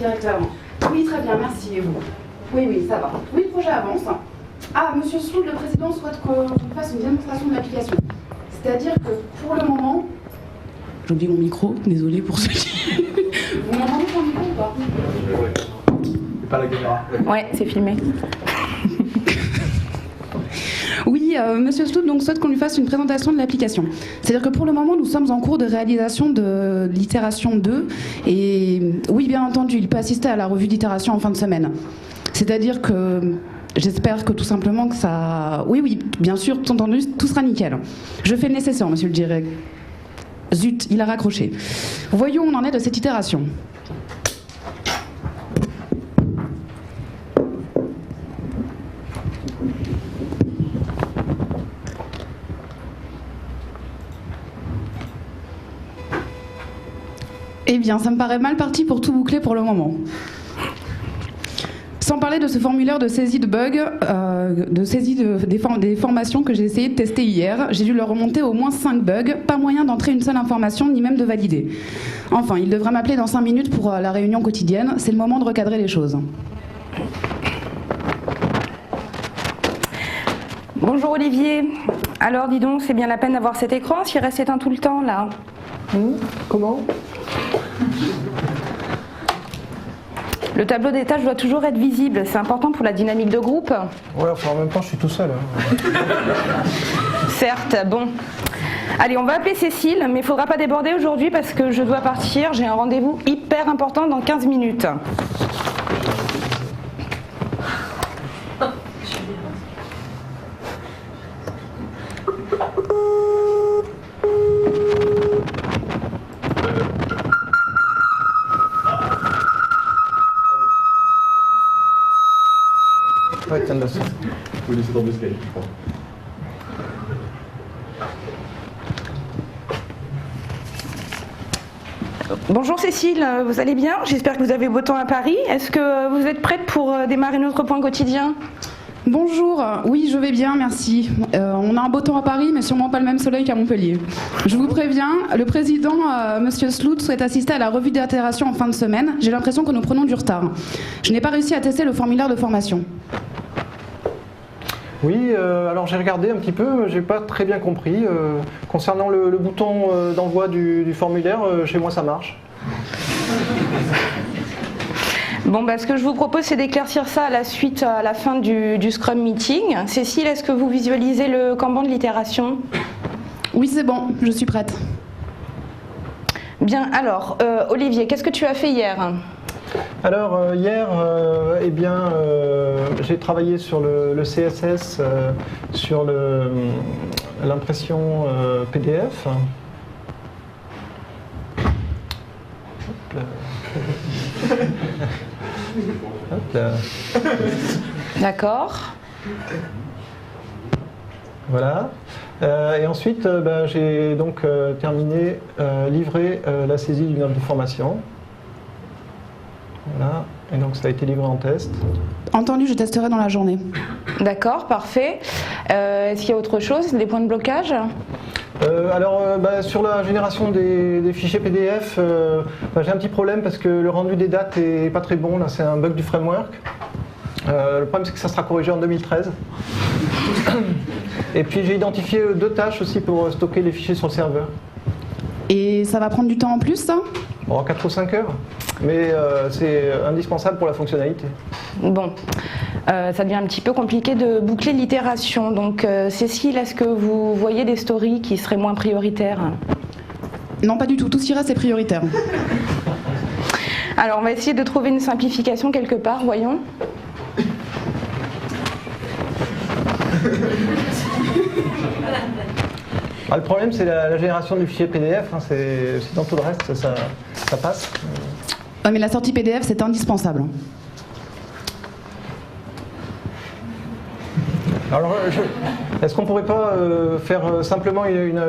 directeur. Oui, très bien, merci. Et vous? Oui, oui, ça va. Oui, le projet avance. Ah, monsieur Slout, le président souhaite qu'on fasse une démonstration de l'application. C'est-à-dire que pour le moment... J'oublie mon micro, désolé pour ceux qui... Vous m'entendez sur le micro ou pas? Oui. Pas la caméra. Ouais, c'est filmé. Oui, monsieur Slout donc souhaite qu'on lui fasse une présentation de l'application. C'est-à-dire que pour le moment, nous sommes en cours de réalisation de l'itération 2. Et oui, bien entendu, il peut assister à la revue d'itération en fin de semaine. C'est-à-dire que j'espère que tout simplement que ça... Oui, oui, bien sûr, tout entendu, tout sera nickel. Je fais le nécessaire, monsieur le directeur. Zut, il a raccroché. Voyons où on en est de cette itération. Eh bien, ça me paraît mal parti pour tout boucler pour le moment. Sans parler de ce formulaire de saisie de bugs, des formations que j'ai essayé de tester hier, j'ai dû leur remonter au moins 5 bugs, pas moyen d'entrer une seule information, ni même de valider. Enfin, il devrait m'appeler dans 5 minutes pour la réunion quotidienne, c'est le moment de recadrer les choses. Bonjour Olivier. Alors dis donc, c'est bien la peine d'avoir cet écran s'il reste éteint tout le temps là. Comment? Le tableau des tâches doit toujours être visible, c'est important pour la dynamique de groupe. Ouais, enfin en même temps je suis tout seul. Certes, bon. Allez, on va appeler Cécile, mais il ne faudra pas déborder aujourd'hui parce que je dois partir, j'ai un rendez-vous hyper important dans 15 minutes. Ouais, tiens, là, ça. Faut laisser tomber ce cahier, je crois. Bonjour Cécile, vous allez bien? J'espère que vous avez beau temps à Paris. Est-ce que vous êtes prête pour démarrer notre point quotidien? Bonjour, oui je vais bien, merci. On a un beau temps à Paris, mais sûrement pas le même soleil qu'à Montpellier. Je vous préviens, le président, monsieur Slout, souhaite assister à la revue d'itération en fin de semaine. J'ai l'impression que nous prenons du retard. Je n'ai pas réussi à tester le formulaire de formation. Oui, alors j'ai regardé un petit peu, j'ai pas très bien compris. Concernant le bouton d'envoi du formulaire, chez moi ça marche. Bon, ce que je vous propose, c'est d'éclaircir ça à la fin du Scrum Meeting. Cécile, est-ce que vous visualisez le Kanban de l'itération? Oui, c'est bon, je suis prête. Bien, alors, Olivier, qu'est-ce que tu as fait hier? Alors hier, j'ai travaillé sur le CSS, sur l'impression PDF. Hop là. Hop là. D'accord. Voilà. Et ensuite, j'ai donc terminé, livré la saisie d'une offre de formation. Voilà, et donc ça a été livré en test. Entendu, je testerai dans la journée. D'accord, parfait. Est-ce qu'il y a autre chose, des points de blocage? Sur la génération des fichiers PDF, j'ai un petit problème parce que le rendu des dates est pas très bon. Là, c'est un bug du framework. Le problème, c'est que ça sera corrigé en 2013. Et puis j'ai identifié 2 tâches aussi pour stocker les fichiers sur le serveur. Et ça va prendre du temps en plus, ça? Bon, 4 ou 5 heures, mais c'est indispensable pour la fonctionnalité. Bon, ça devient un petit peu compliqué de boucler l'itération. Donc Cécile, est-ce que vous voyez des stories qui seraient moins prioritaires? Non, pas du tout. Tout ce qui reste est prioritaire. Alors on va essayer de trouver une simplification quelque part, voyons. Le problème, c'est la génération du fichier PDF. C'est dans tout le reste, ça passe. Ouais, mais la sortie PDF, c'est indispensable. Alors, est-ce qu'on pourrait pas faire simplement une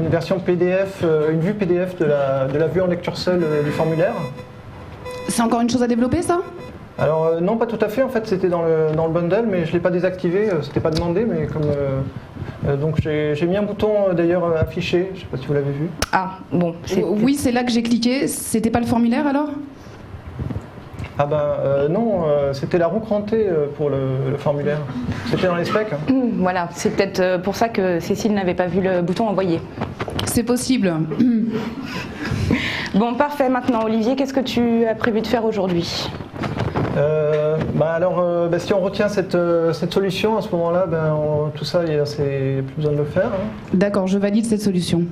version PDF, une vue PDF de la vue en lecture seule du formulaire? C'est encore une chose à développer, ça? Alors non, pas tout à fait. En fait, c'était dans le bundle, mais je l'ai pas désactivé. C'était pas demandé, mais comme donc j'ai mis un bouton d'ailleurs affiché. Je sais pas si vous l'avez vu. Ah bon. Oui, c'est là que j'ai cliqué. C'était pas le formulaire alors? Ah ben non, c'était la roue crantée pour le formulaire. C'était dans les specs. Hein. Voilà, c'est peut-être pour ça que Cécile n'avait pas vu le bouton envoyer. C'est possible. Bon, parfait. Maintenant, Olivier, qu'est-ce que tu as prévu de faire aujourd'hui ? Si on retient cette solution, à ce moment-là, tout ça, c'est plus besoin de le faire. Hein. D'accord, je valide cette solution.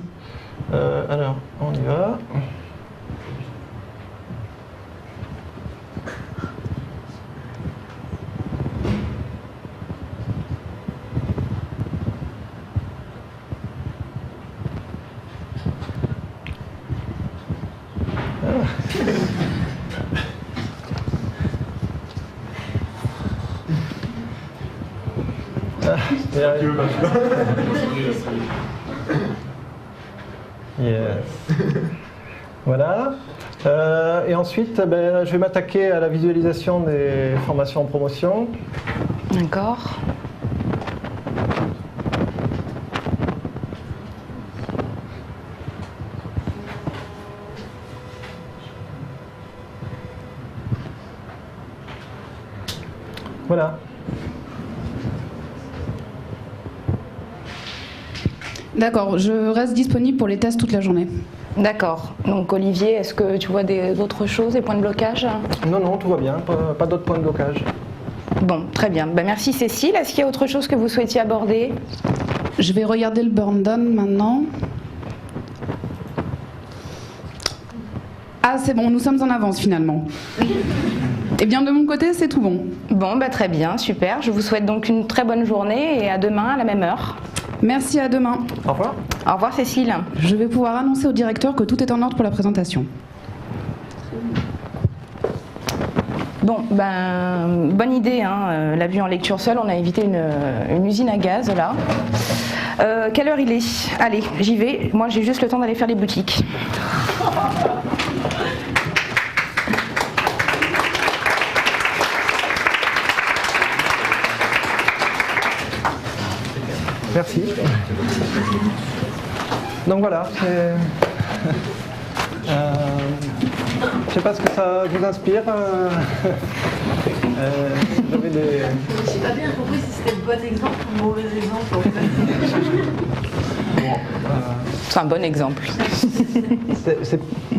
Alors, on y va. Yes. Voilà. Et ensuite, je vais m'attaquer à la visualisation des formations en promotion. D'accord. Voilà. D'accord, je reste disponible pour les tests toute la journée. D'accord. Donc Olivier, est-ce que tu vois d'autres choses, des points de blocage ? Non, tout va bien, pas d'autres points de blocage. Bon, très bien. Merci Cécile. Est-ce qu'il y a autre chose que vous souhaitiez aborder ? Je vais regarder le burn down maintenant. Ah, c'est bon, nous sommes en avance finalement. Eh bien, de mon côté, c'est tout bon. Bon, très bien, super. Je vous souhaite donc une très bonne journée et à demain à la même heure. Merci, à demain. Au revoir. Au revoir Cécile. Je vais pouvoir annoncer au directeur que tout est en ordre pour la présentation. Bon, bonne idée, hein. La vue en lecture seule, on a évité une usine à gaz là. Quelle heure il est ? Allez, j'y vais. Moi, j'ai juste le temps d'aller faire les boutiques. Merci. Donc voilà, je ne sais pas ce que ça vous inspire. J'avais des... J'ai pas bien compris si c'était le bon exemple ou le mauvais exemple en fait. C'est un bon exemple.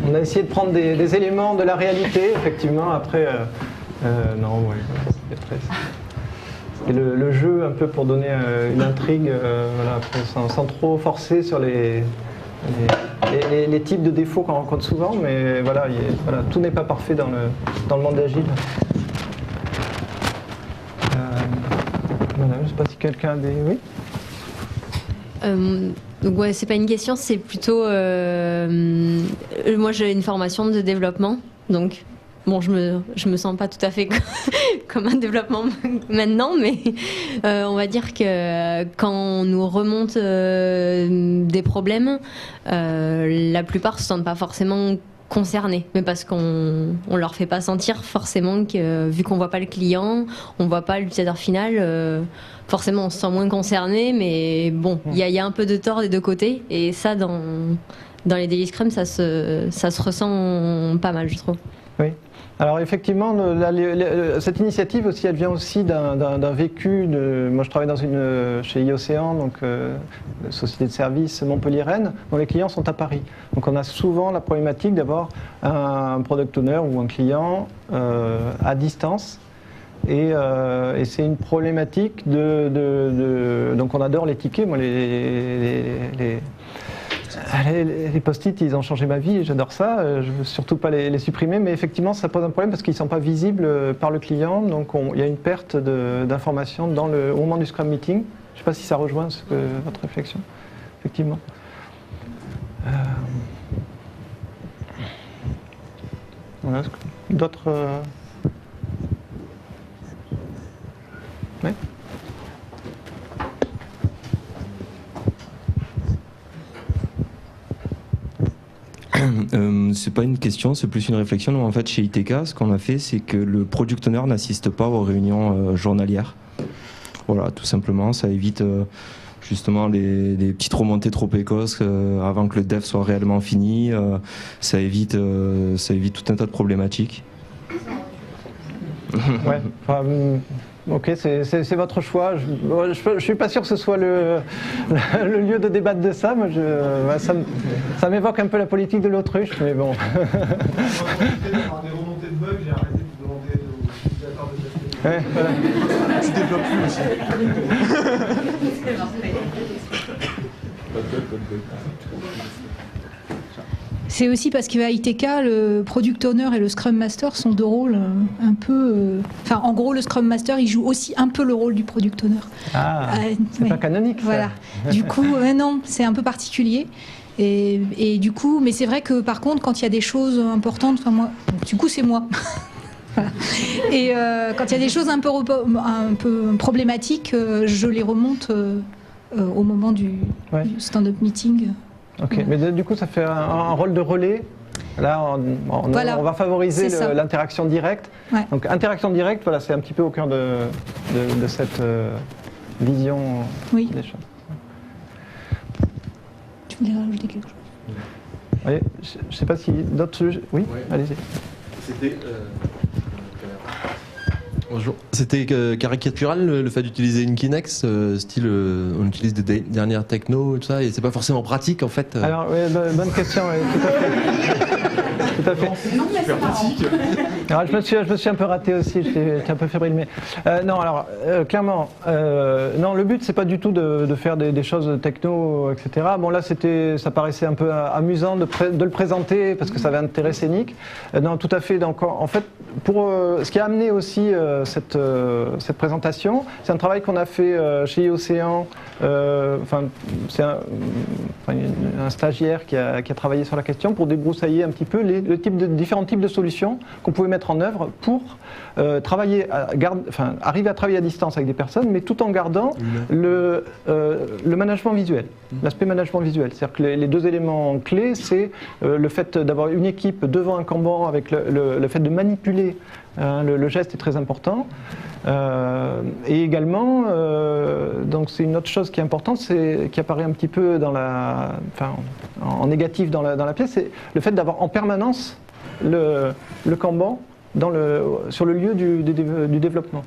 On a essayé de prendre des éléments de la réalité, effectivement. Après, c'était très... Et le jeu, un peu pour donner une intrigue, sans trop forcer sur les types de défauts qu'on rencontre souvent, mais tout n'est pas parfait dans le monde agile. Je ne sais pas si quelqu'un a des... Oui. Donc ouais, c'est pas une question, c'est plutôt... moi j'ai une formation de développement, donc... Bon, je me sens pas tout à fait comme un développement maintenant, mais on va dire que quand on nous remonte des problèmes, la plupart se sentent pas forcément concernés, mais parce qu'on leur fait pas sentir forcément que vu qu'on voit pas le client, on voit pas l'utilisateur final, forcément on se sent moins concerné, mais bon, il y a un peu de tort des deux côtés, et ça dans les Daily Scrum, ça se ressent pas mal, je trouve. Oui. Alors effectivement, cette initiative aussi, elle vient aussi d'un vécu. Moi, je travaille chez iOcéan, donc société de services Montpellier-Rennes, dont les clients sont à Paris. Donc on a souvent la problématique d'avoir un product owner ou un client à distance. Et c'est une problématique donc on adore les tickets. Moi, les post-it, ils ont changé ma vie, j'adore ça, je ne veux surtout pas les supprimer, mais effectivement ça pose un problème parce qu'ils ne sont pas visibles par le client, donc il y a une perte d'informations au moment du Scrum Meeting. Je ne sais pas si ça rejoint votre réflexion, effectivement. Voilà, d'autres... Oui. C'est pas une question, c'est plus une réflexion. En fait, chez ITK, ce qu'on a fait, c'est que le product owner n'assiste pas aux réunions journalières. Voilà, tout simplement, ça évite justement les petites remontées trop précoces avant que le dev soit réellement fini. Ça évite tout un tas de problématiques. Ouais. Enfin, ok, c'est votre choix. Je suis pas sûr que ce soit le lieu de débattre de ça. Moi, ça m'évoque un peu la politique de l'autruche, mais bon. Par des remontées de bugs, j'ai arrêté de demander aux utilisateurs de tester. Ouais, voilà. Tu développes plus aussi. Pas de bug. C'est aussi parce qu'à ITK, le Product Owner et le Scrum Master sont deux rôles un peu... Enfin, en gros, le Scrum Master, il joue aussi un peu le rôle du Product Owner. Ah, c'est ouais. pas canonique, ça. Voilà. Du coup, non, c'est un peu particulier. Et du coup, mais c'est vrai que par contre, quand il y a des choses importantes, enfin moi, du coup, c'est moi. Voilà. Et quand il y a des choses un peu problématiques, je les remonte au moment du stand-up meeting. Ok, mais du coup, ça fait un rôle de relais. Là, Voilà. on va favoriser C'est l'interaction directe. Ouais. Donc, interaction directe, voilà, c'est un petit peu au cœur de cette vision Oui. des choses. Tu voulais rajouter quelque chose? Allez, je ne sais pas si d'autres sujets. Oui, Ouais. allez-y. C'était. Bonjour. C'était caricatural le fait d'utiliser une Kinex, style on utilise des dernières techno et tout ça, et c'est pas forcément pratique en fait. Alors, oui, bonne question, oui, tout à fait. Tout à fait. Non, mais Super c'est marrant. pratique. Alors, je me suis un peu raté aussi, j'étais un peu fébrile, mais non, alors clairement, non, le but c'est pas du tout de faire des choses techno, etc. Bon là, ça paraissait un peu amusant de le présenter parce que ça avait un intérêt scénique. Non, tout à fait. Donc en fait, pour ce qui a amené aussi cette présentation, c'est un travail qu'on a fait chez Océan. Enfin, c'est un stagiaire qui a travaillé sur la question pour débroussailler un petit peu les différents types de solutions qu'on pouvait mettre en œuvre pour arriver à travailler à distance avec des personnes, mais tout en gardant le management visuel, l'aspect management visuel. C'est-à-dire que les deux éléments clés, c'est le fait d'avoir une équipe devant un Kanban avec le fait de manipuler. Le geste est très important. Et également, donc c'est une autre chose qui est importante, qui apparaît un petit peu en négatif dans la pièce, c'est le fait d'avoir en permanence le Kanban sur le lieu du développement.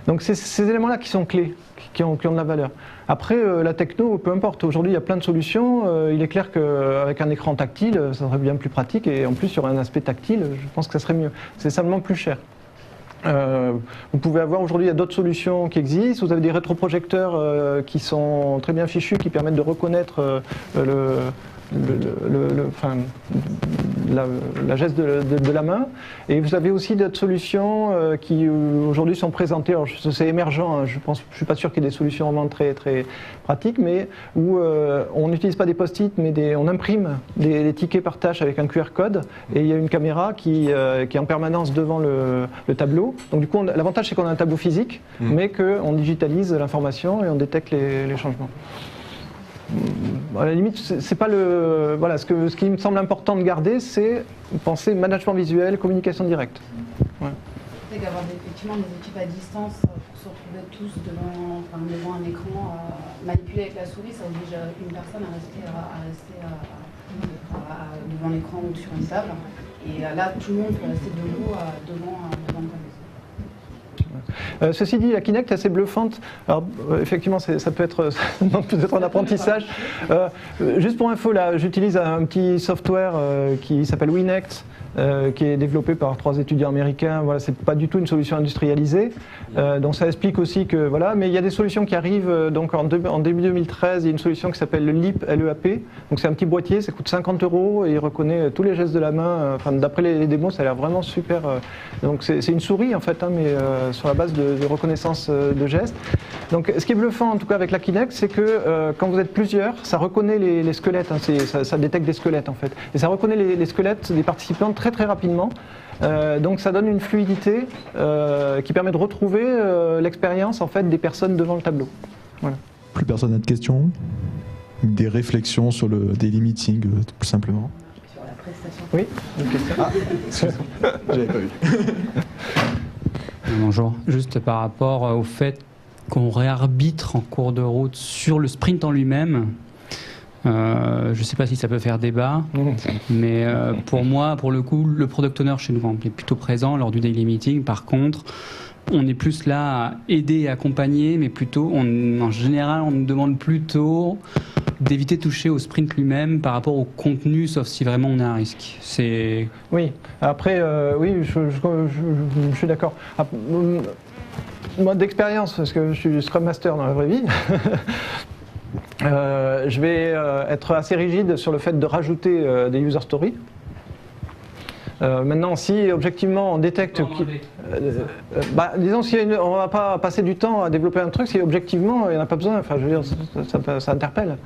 Donc c'est ces éléments-là qui sont clés, qui ont de la valeur. Après, la techno, peu importe. Aujourd'hui, il y a plein de solutions. Il est clair qu'avec un écran tactile, ça serait bien plus pratique. Et en plus, sur un aspect tactile, je pense que ça serait mieux. C'est simplement plus cher. Vous pouvez avoir aujourd'hui, il y a d'autres solutions qui existent. Vous avez des rétroprojecteurs qui sont très bien fichus, qui permettent de reconnaître la geste de la main. Et vous avez aussi d'autres solutions qui aujourd'hui sont présentées. Alors c'est émergent, hein, je suis pas sûr qu'il y ait des solutions vraiment très, très pratiques, mais où on n'utilise pas des post-it, mais on imprime des tickets par tâche avec un QR code, et il y a une caméra qui est en permanence devant le tableau. Donc du coup, l'avantage c'est qu'on a un tableau physique, mais qu'on digitalise l'information et on détecte les changements. À la limite, c'est pas voilà, ce qui me semble important de garder, c'est penser management visuel, communication directe. Ouais. C'est qu'avoir effectivement des équipes à distance pour se retrouver tous devant un écran manipulé avec la souris, ça oblige une personne à rester devant l'écran ou sur une table. Et là, tout le monde peut rester debout devant le tableau. Ceci dit, la Kinect est assez bluffante. Alors, effectivement, ça peut être un apprentissage. Juste pour info, là, j'utilise un petit software qui s'appelle Winect, qui est développé par 3 étudiants américains. Voilà, c'est pas du tout une solution industrialisée. Donc ça explique aussi que voilà, mais il y a des solutions qui arrivent. Donc en début 2013, il y a une solution qui s'appelle le LEAP, L-E-A-P. Donc c'est un petit boîtier, ça coûte 50 € et il reconnaît tous les gestes de la main. Enfin, d'après les démos, ça a l'air vraiment super. Donc c'est une souris en fait, hein, mais sur la base de reconnaissance de gestes. Donc ce qui est bluffant en tout cas avec la Kinect, c'est que quand vous êtes plusieurs, ça reconnaît les squelettes. Hein, ça détecte des squelettes en fait, et ça reconnaît les squelettes des participants très très rapidement. Donc ça donne une fluidité qui permet de retrouver l'expérience en fait des personnes devant le tableau. Voilà. Plus personne n'a de questions? Des réflexions sur le daily meeting, tout simplement? Sur la prestation. Oui, une question. Ah, excuse-moi, j'avais pas vu. Bonjour, juste par rapport au fait qu'on réarbitre en cours de route sur le sprint en lui-même, Je ne sais pas si ça peut faire débat, mais pour moi, pour le coup, le product owner chez nous est plutôt présent lors du daily meeting. Par contre, on est plus là à aider et accompagner, mais plutôt, en général, on nous demande plutôt d'éviter de toucher au sprint lui-même par rapport au contenu, sauf si vraiment on a un risque. Oui, après, oui, je suis d'accord. Moi, d'expérience, parce que je suis Scrum Master dans la vraie vie, je vais être assez rigide sur le fait de rajouter des user stories. Maintenant, si objectivement on détecte... disons, si on ne va pas passer du temps à développer un truc, si objectivement il n'y en a pas besoin, enfin je veux dire, ça interpelle.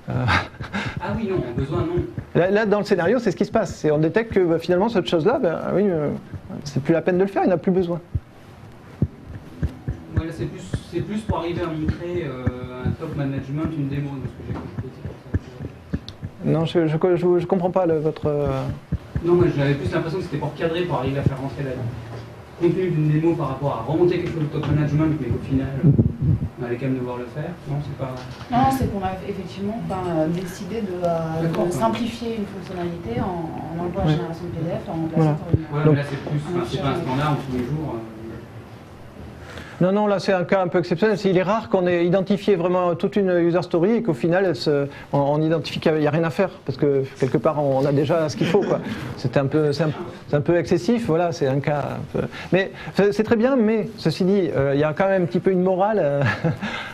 Ah oui, non, besoin non. Là, dans le scénario, c'est ce qui se passe. On détecte que finalement, cette chose-là, oui, c'est plus la peine de le faire, il n'y en a plus besoin. Ouais, là, c'est plus pour arriver à montrer un top management, une démo, de ce que j'ai compris. Non, je comprends pas votre... Non, moi j'avais plus l'impression que c'était pour cadrer, pour arriver à faire rentrer le contenu d'une démo par rapport à remonter quelque chose de top management, mais au final, on allait quand même devoir le faire. Non, c'est pas... Non, c'est qu'on a effectivement décidé de simplifier une fonctionnalité en enlevant la génération de PDF, en remplaçant par une... Voilà, mais là c'est plus, c'est pas un standard tous les jours. Non, là c'est un cas un peu exceptionnel. Il est rare qu'on ait identifié vraiment toute une user story et qu'au final on identifie qu'il n'y a rien à faire parce que quelque part on a déjà ce qu'il faut, quoi. C'est un peu excessif, voilà, c'est un cas un peu... Mais c'est très bien, mais ceci dit, il y a quand même un petit peu une morale.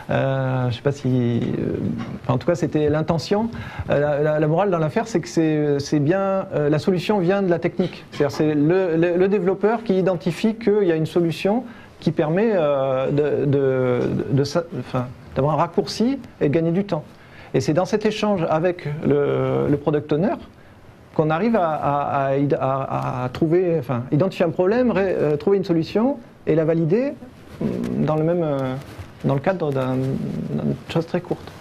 Je ne sais pas si... en tout cas c'était l'intention. La morale dans l'affaire, c'est que c'est bien... la solution vient de la technique. C'est-à-dire c'est le développeur qui identifie qu'il y a une solution qui permet d'avoir un raccourci et de gagner du temps. Et c'est dans cet échange avec le product owner qu'on arrive à trouver, identifier un problème, trouver une solution et la valider dans le cadre d'une chose très courte.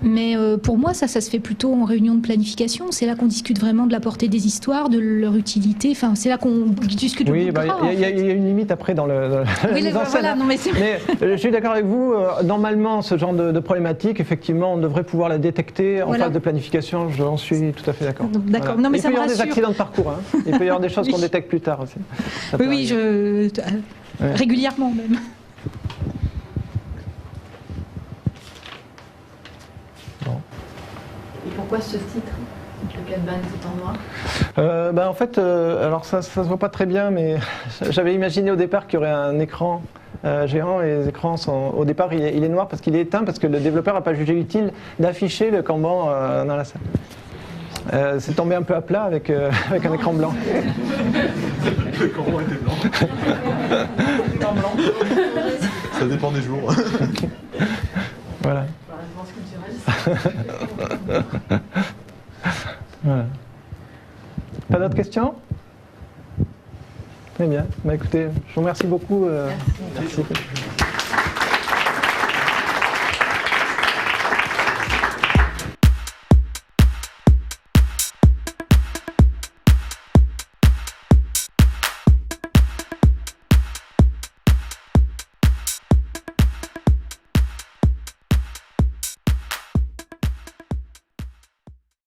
Mais pour moi, ça se fait plutôt en réunion de planification. C'est là qu'on discute vraiment de la portée des histoires, de leur utilité. Enfin, c'est là qu'on discute. Oui, il y a une limite après dans le. Oui, voilà, non, mais je suis d'accord avec vous. Normalement, ce genre de problématique, effectivement, on devrait pouvoir la détecter en phase de planification. J'en suis tout à fait d'accord. D'accord. Voilà. Non, mais il peut y avoir des accidents de parcours. Hein. Il peut y avoir des choses qu'on détecte plus tard aussi. Oui, régulièrement même. Et pourquoi ce titre, le Kanban tout en noir? En fait, alors ça se voit pas très bien, mais j'avais imaginé au départ qu'il y aurait un écran géant et les écrans sont... Au départ, il est noir parce qu'il est éteint, parce que le développeur n'a pas jugé utile d'afficher le Kanban dans la salle. C'est tombé un peu à plat avec un écran blanc. Le Kanban était blanc. Ça dépend des jours. Voilà. Voilà. Pas d'autres questions? Très bien. Écoutez, je vous remercie beaucoup. Merci.